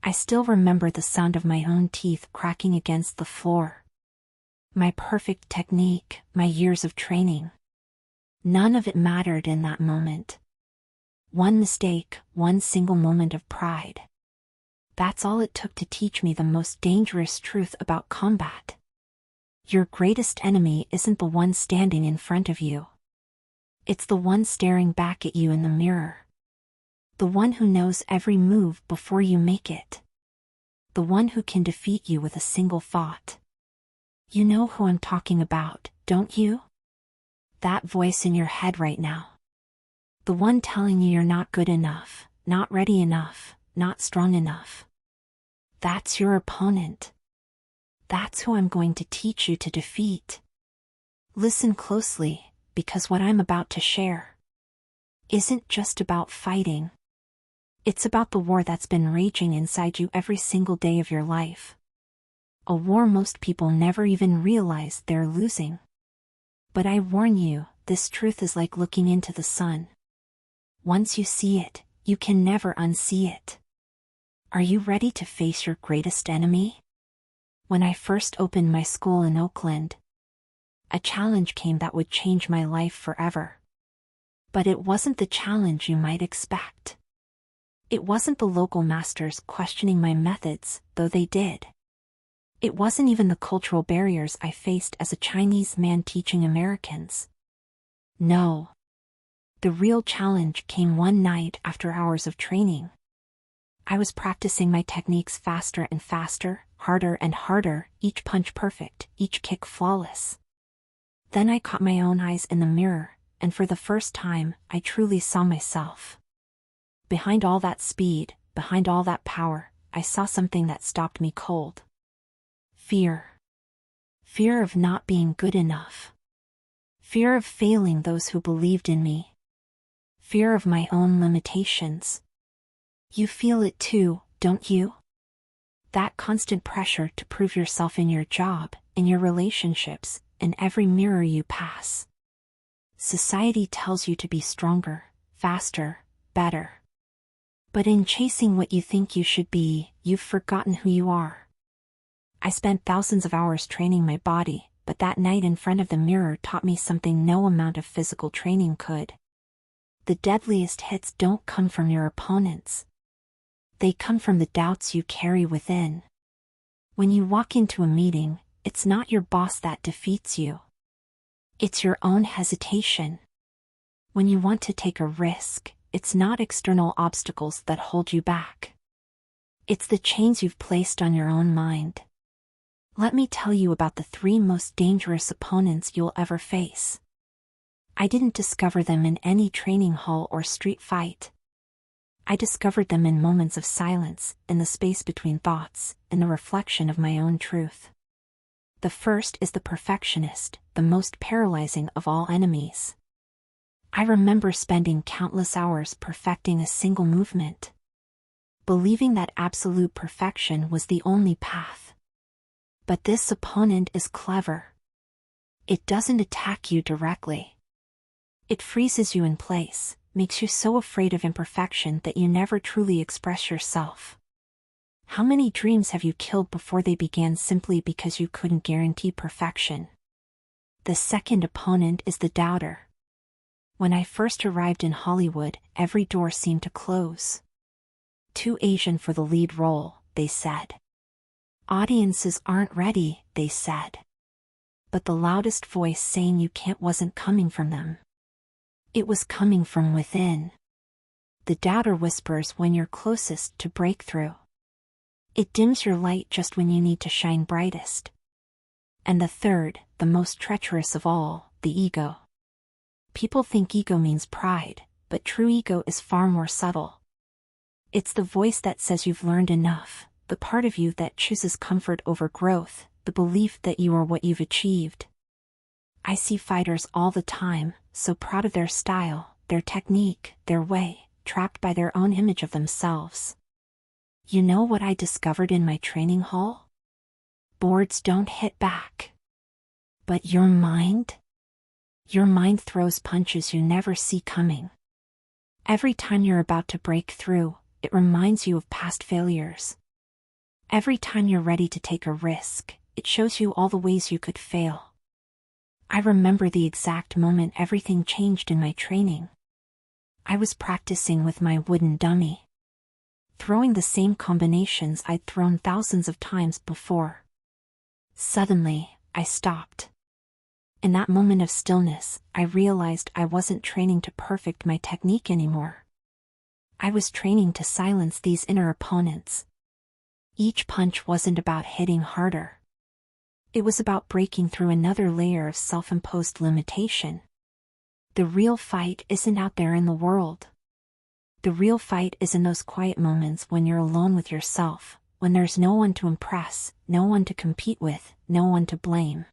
I still remember the sound of my own teeth cracking against the floor. My perfect technique, my years of training. None of it mattered in that moment. One mistake, one single moment of pride. That's all it took to teach me the most dangerous truth about combat. Your greatest enemy isn't the one standing in front of you. It's the one staring back at you in the mirror. The one who knows every move before you make it. The one who can defeat you with a single thought. You know who I'm talking about, don't you? That voice in your head right now. The one telling you you're not good enough, not ready enough, not strong enough. That's your opponent. That's who I'm going to teach you to defeat. Listen closely, because what I'm about to share isn't just about fighting. It's about the war that's been raging inside you every single day of your life. A war most people never even realize they're losing. But I warn you, this truth is like looking into the sun. Once you see it, you can never unsee it. Are you ready to face your greatest enemy? When I first opened my school in Oakland, a challenge came that would change my life forever. But it wasn't the challenge you might expect. It wasn't the local masters questioning my methods, though they did. It wasn't even the cultural barriers I faced as a Chinese man teaching Americans. No. The real challenge came one night after hours of training. I was practicing my techniques faster and faster, harder and harder, each punch perfect, each kick flawless. Then I caught my own eyes in the mirror, and for the first time, I truly saw myself. Behind all that speed, behind all that power, I saw something that stopped me cold. Fear. Fear of not being good enough. Fear of failing those who believed in me. Fear of my own limitations. You feel it too, don't you? That constant pressure to prove yourself in your job, in your relationships, in every mirror you pass. Society tells you to be stronger, faster, better. But in chasing what you think you should be, you've forgotten who you are. I spent thousands of hours training my body, but that night in front of the mirror taught me something no amount of physical training could. The deadliest hits don't come from your opponents. They come from the doubts you carry within. When you walk into a meeting, it's not your boss that defeats you. It's your own hesitation. When you want to take a risk, it's not external obstacles that hold you back. It's the chains you've placed on your own mind. Let me tell you about the 3 most dangerous opponents you'll ever face. I didn't discover them in any training hall or street fight. I discovered them in moments of silence, in the space between thoughts, in the reflection of my own truth. The first is the perfectionist, the most paralyzing of all enemies. I remember spending countless hours perfecting a single movement, believing that absolute perfection was the only path. But this opponent is clever. It doesn't attack you directly. It freezes you in place, makes you so afraid of imperfection that you never truly express yourself. How many dreams have you killed before they began simply because you couldn't guarantee perfection? The second opponent is the doubter. When I first arrived in Hollywood, every door seemed to close. Too Asian for the lead role, they said. Audiences aren't ready, they said. But the loudest voice saying you can't wasn't coming from them. It was coming from within. The doubter whispers when you're closest to breakthrough. It dims your light just when you need to shine brightest. And the third, the most treacherous of all, the ego. People think ego means pride, but true ego is far more subtle. It's the voice that says you've learned enough, the part of you that chooses comfort over growth, the belief that you are what you've achieved. I see fighters all the time, so proud of their style, their technique, their way, trapped by their own image of themselves. You know what I discovered in my training hall? Boards don't hit back. But your mind? Your mind throws punches you never see coming. Every time you're about to break through, it reminds you of past failures, Every time you're ready to take a risk, it shows you all the ways you could fail. I remember the exact moment everything changed in my training. I was practicing with my wooden dummy, throwing the same combinations I'd thrown thousands of times before. Suddenly, I stopped. In that moment of stillness, I realized I wasn't training to perfect my technique anymore. I was training to silence these inner opponents. Each punch wasn't about hitting harder. It was about breaking through another layer of self-imposed limitation. The real fight isn't out there in the world. The real fight is in those quiet moments when you're alone with yourself, when there's no one to impress, no one to compete with, no one to blame.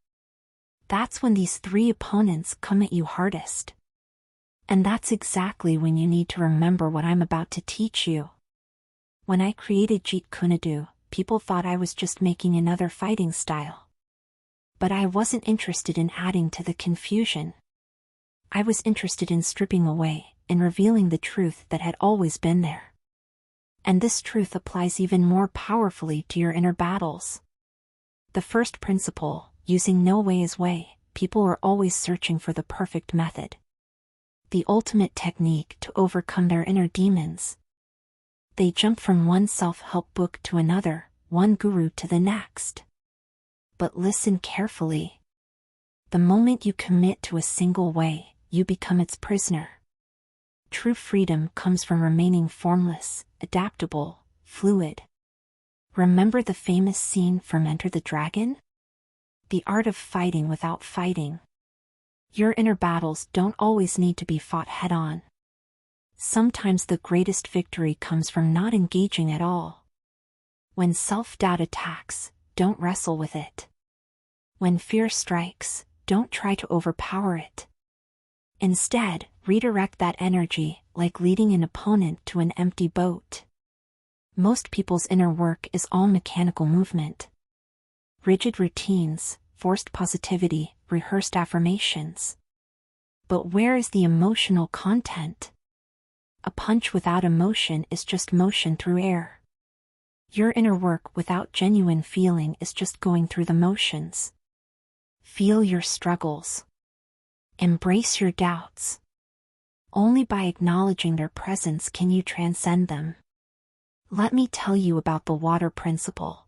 That's when these three opponents come at you hardest. And that's exactly when you need to remember what I'm about to teach you. When I created Jeet Kune Do, people thought I was just making another fighting style. But I wasn't interested in adding to the confusion. I was interested in stripping away, in revealing the truth that had always been there. And this truth applies even more powerfully to your inner battles. The first principle, using no way is way. People are always searching for the perfect method, the ultimate technique to overcome their inner demons. They jump from one self-help book to another, one guru to the next. But listen carefully. The moment you commit to a single way, you become its prisoner. True freedom comes from remaining formless, adaptable, fluid. Remember the famous scene from Enter the Dragon? The art of fighting without fighting. Your inner battles don't always need to be fought head-on. Sometimes the greatest victory comes from not engaging at all. When self-doubt attacks, don't wrestle with it. When fear strikes, don't try to overpower it. Instead, redirect that energy, like leading an opponent to an empty boat. Most people's inner work is all mechanical movement. Rigid routines, forced positivity, rehearsed affirmations. But where is the emotional content? A punch without emotion is just motion through air. Your inner work without genuine feeling is just going through the motions. Feel your struggles. Embrace your doubts. Only by acknowledging their presence can you transcend them. Let me tell you about the water principle.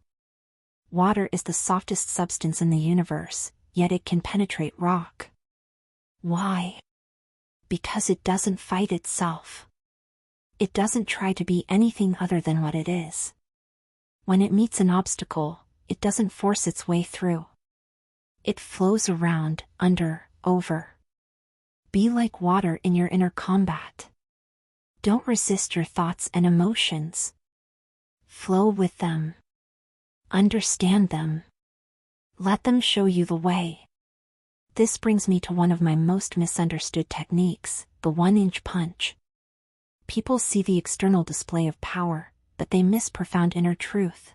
Water is the softest substance in the universe, yet it can penetrate rock. Why? Because it doesn't fight itself. It doesn't try to be anything other than what it is. When it meets an obstacle, it doesn't force its way through. It flows around, under, over. Be like water in your inner combat. Don't resist your thoughts and emotions. Flow with them. Understand them. Let them show you the way. This brings me to one of my most misunderstood techniques, the 1-inch punch. People see the external display of power, but they miss profound inner truth.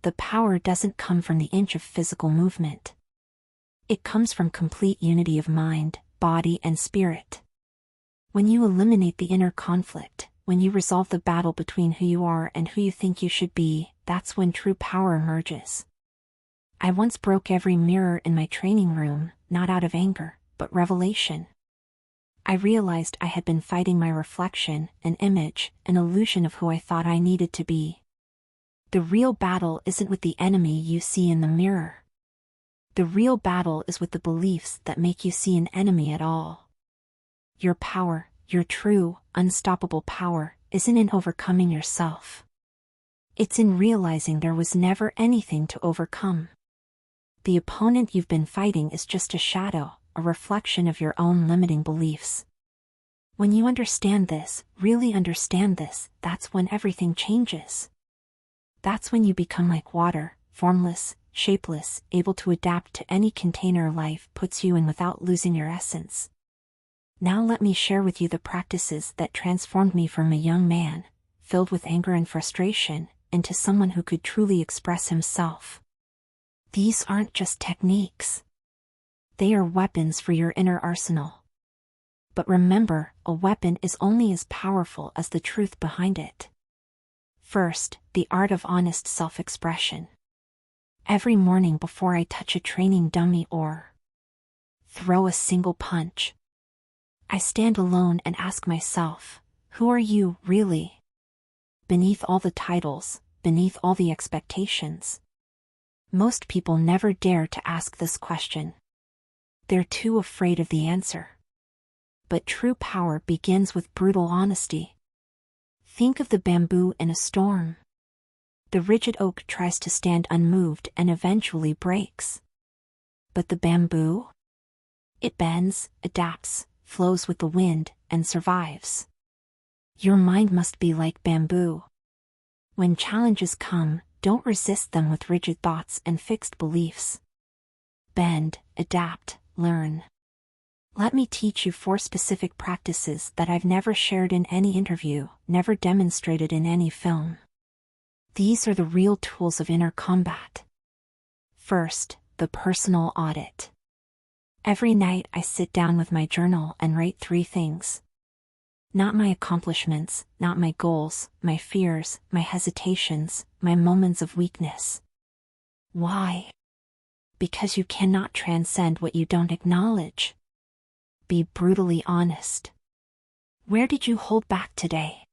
The power doesn't come from the inch of physical movement. It comes from complete unity of mind, body, and spirit. When you eliminate the inner conflict, when you resolve the battle between who you are and who you think you should be, that's when true power emerges. I once broke every mirror in my training room, not out of anger, but revelation. I realized I had been fighting my reflection, an image, an illusion of who I thought I needed to be. The real battle isn't with the enemy you see in the mirror. The real battle is with the beliefs that make you see an enemy at all. Your power, your true, unstoppable power, isn't in overcoming yourself. It's in realizing there was never anything to overcome. The opponent you've been fighting is just a shadow, a reflection of your own limiting beliefs. When you understand this, really understand this, that's when everything changes. That's when you become like water, formless, shapeless, able to adapt to any container life puts you in without losing your essence. Now let me share with you the practices that transformed me from a young man, filled with anger and frustration, into someone who could truly express himself. These aren't just techniques. They are weapons for your inner arsenal. But remember, a weapon is only as powerful as the truth behind it. First, the art of honest self-expression. Every morning before I touch a training dummy or throw a single punch, I stand alone and ask myself, who are you, really? Beneath all the titles, beneath all the expectations. Most people never dare to ask this question. They're too afraid of the answer. But true power begins with brutal honesty. Think of the bamboo in a storm. The rigid oak tries to stand unmoved and eventually breaks. But the bamboo? It bends, adapts, flows with the wind, and survives. Your mind must be like bamboo. When challenges come, don't resist them with rigid thoughts and fixed beliefs. Bend, adapt, learn. Let me teach you 4 specific practices that I've never shared in any interview, never demonstrated in any film. These are the real tools of inner combat. First, the personal audit. Every night I sit down with my journal and write 3 things. Not my accomplishments, not my goals, my fears, my hesitations, my moments of weakness. Why? Because you cannot transcend what you don't acknowledge. Be brutally honest. Where did you hold back today?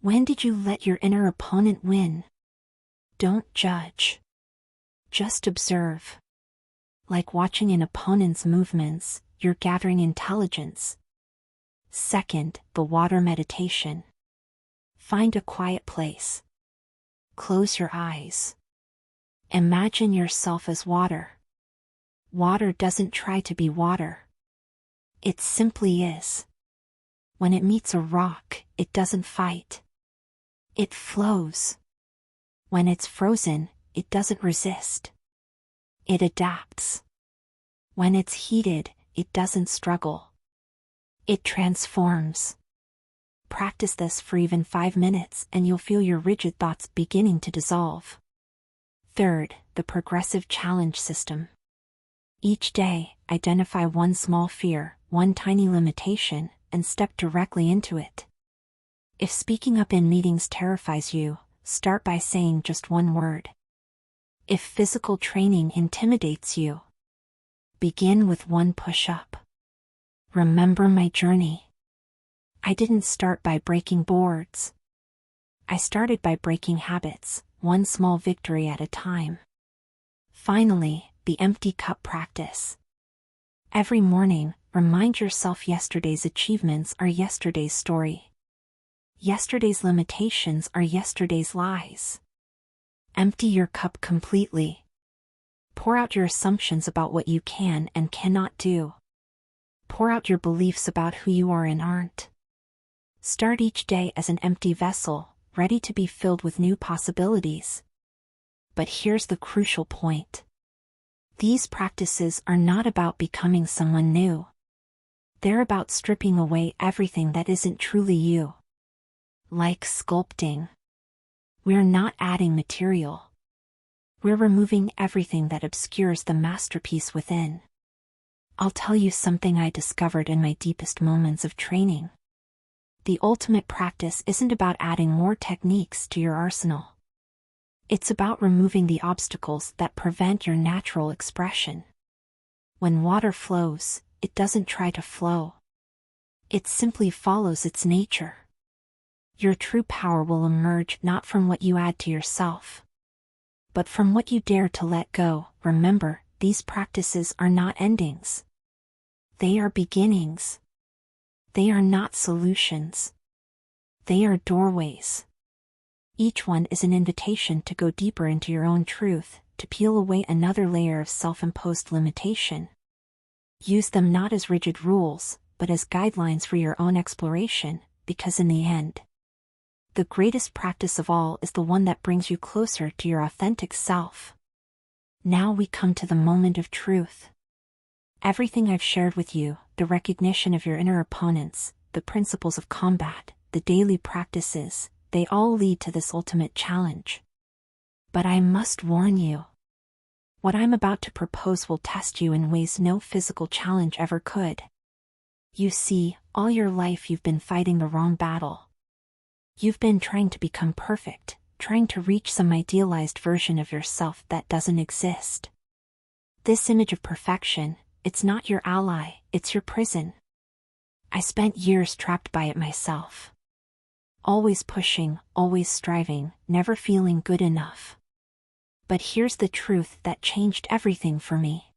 When did you let your inner opponent win? Don't judge. Just observe. Like watching an opponent's movements, you're gathering intelligence. Second, the water meditation. Find a quiet place. Close your eyes. Imagine yourself as water. Water doesn't try to be water. It simply is. When it meets a rock, it doesn't fight. It flows. When it's frozen, it doesn't resist. It adapts. When it's heated, it doesn't struggle. It transforms. Practice this for even 5 minutes and you'll feel your rigid thoughts beginning to dissolve. Third, the progressive challenge system. Each day, identify one small fear, one tiny limitation, and step directly into it. If speaking up in meetings terrifies you, start by saying just one word. If physical training intimidates you, begin with 1 push-up. Remember my journey. I didn't start by breaking boards. I started by breaking habits, 1 small victory at a time. Finally, the empty cup practice. Every morning, remind yourself yesterday's achievements are yesterday's story. Yesterday's limitations are yesterday's lies. Empty your cup completely. Pour out your assumptions about what you can and cannot do. Pour out your beliefs about who you are and aren't. Start each day as an empty vessel, ready to be filled with new possibilities. But here's the crucial point. These practices are not about becoming someone new. They're about stripping away everything that isn't truly you. Like sculpting. We're not adding material. We're removing everything that obscures the masterpiece within. I'll tell you something I discovered in my deepest moments of training. The ultimate practice isn't about adding more techniques to your arsenal. It's about removing the obstacles that prevent your natural expression. When water flows, it doesn't try to flow. It simply follows its nature. Your true power will emerge not from what you add to yourself, but from what you dare to let go. Remember, these practices are not endings. They are beginnings. They are not solutions. They are doorways. Each one is an invitation to go deeper into your own truth, to peel away another layer of self-imposed limitation. Use them not as rigid rules, but as guidelines for your own exploration, because in the end, the greatest practice of all is the one that brings you closer to your authentic self. Now we come to the moment of truth. Everything I've shared with you, the recognition of your inner opponents, the principles of combat, the daily practices, they all lead to this ultimate challenge. But I must warn you. What I'm about to propose will test you in ways no physical challenge ever could. You see, all your life you've been fighting the wrong battle. You've been trying to become perfect, trying to reach some idealized version of yourself that doesn't exist. This image of perfection, it's not your ally, it's your prison. I spent years trapped by it myself. Always pushing, always striving, never feeling good enough. But here's the truth that changed everything for me.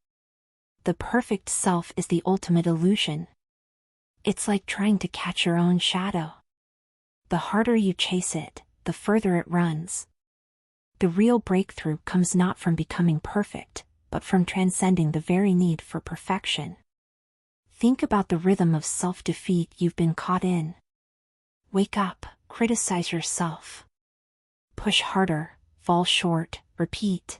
The perfect self is the ultimate illusion. It's like trying to catch your own shadow. The harder you chase it, the further it runs. The real breakthrough comes not from becoming perfect, but from transcending the very need for perfection. Think about the rhythm of self-defeat you've been caught in. Wake up, criticize yourself. Push harder, fall short, repeat.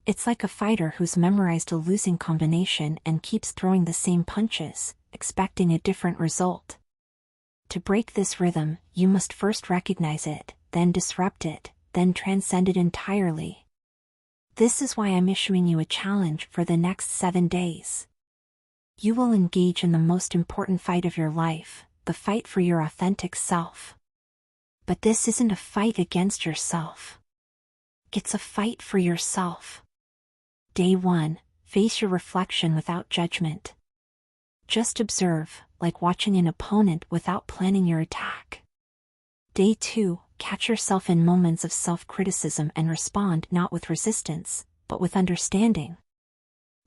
It's like a fighter who's memorized a losing combination and keeps throwing the same punches, expecting a different result. To break this rhythm, you must first recognize it, then disrupt it, then transcend it entirely. This is why I'm issuing you a challenge for the next 7 days. You will engage in the most important fight of your life, the fight for your authentic self. But this isn't a fight against yourself. It's a fight for yourself. Day 1, face your reflection without judgment. Just observe, like watching an opponent without planning your attack. Day 2, catch yourself in moments of self-criticism and respond not with resistance, but with understanding.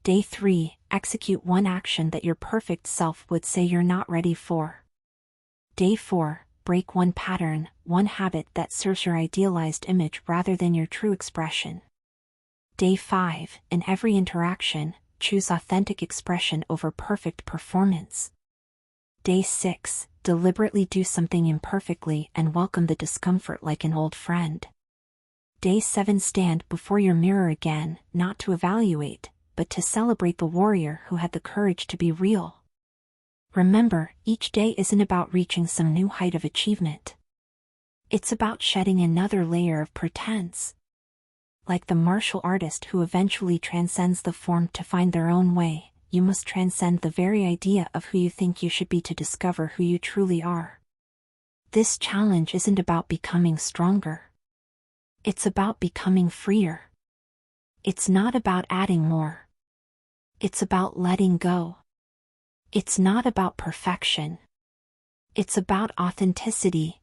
Day 3, execute one action that your perfect self would say you're not ready for. Day 4, break one pattern, one habit that serves your idealized image rather than your true expression. Day 5, in every interaction, choose authentic expression over perfect performance. Day 6, deliberately do something imperfectly and welcome the discomfort like an old friend. Day 7, stand before your mirror again, not to evaluate, but to celebrate the warrior who had the courage to be real. Remember, each day isn't about reaching some new height of achievement. It's about shedding another layer of pretense. Like the martial artist who eventually transcends the form to find their own way, you must transcend the very idea of who you think you should be to discover who you truly are. This challenge isn't about becoming stronger. It's about becoming freer. It's not about adding more. It's about letting go. It's not about perfection. It's about authenticity.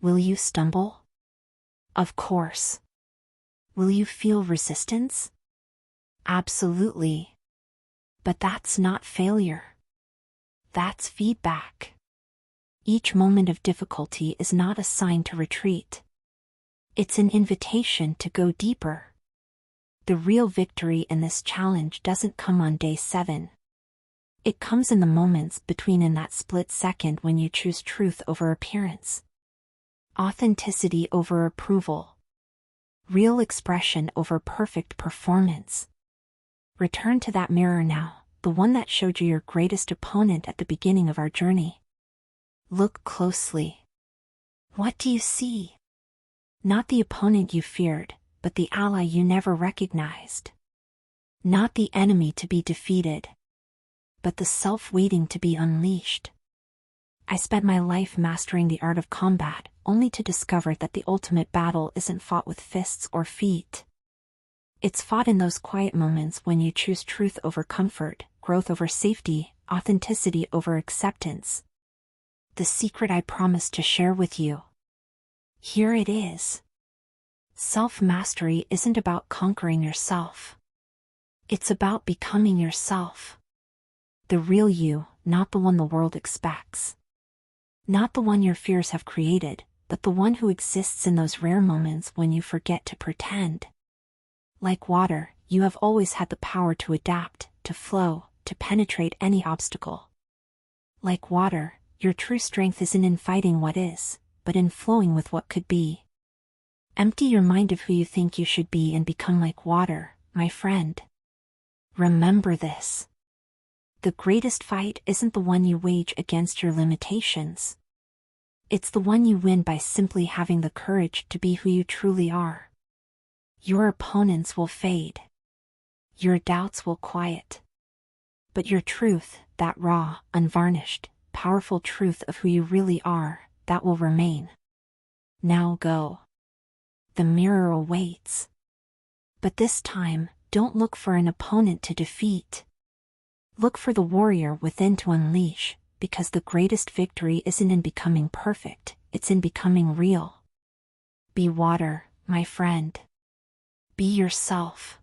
Will you stumble? Of course. Will you feel resistance? Absolutely. But that's not failure. That's feedback. Each moment of difficulty is not a sign to retreat. It's an invitation to go deeper. The real victory in this challenge doesn't come on day 7. It comes in the moments between, in that split second when you choose truth over appearance. Authenticity over approval. Real expression over perfect performance. Return to that mirror now, the one that showed you your greatest opponent at the beginning of our journey. Look closely. What do you see? Not the opponent you feared, but the ally you never recognized. Not the enemy to be defeated, but the self waiting to be unleashed. I spent my life mastering the art of combat, only to discover that the ultimate battle isn't fought with fists or feet. It's fought in those quiet moments when you choose truth over comfort, growth over safety, authenticity over acceptance. The secret I promised to share with you. Here it is. Self-mastery isn't about conquering yourself. It's about becoming yourself. The real you, not the one the world expects. Not the one your fears have created, but the one who exists in those rare moments when you forget to pretend. Like water, you have always had the power to adapt, to flow, to penetrate any obstacle. Like water, your true strength isn't in fighting what is, but in flowing with what could be. Empty your mind of who you think you should be and become like water, my friend. Remember this. The greatest fight isn't the one you wage against your limitations. It's the one you win by simply having the courage to be who you truly are. Your opponents will fade. Your doubts will quiet. But your truth, that raw, unvarnished, powerful truth of who you really are, that will remain. Now go. The mirror awaits. But this time, don't look for an opponent to defeat. Look for the warrior within to unleash, because the greatest victory isn't in becoming perfect, it's in becoming real. Be water, my friend. Be yourself.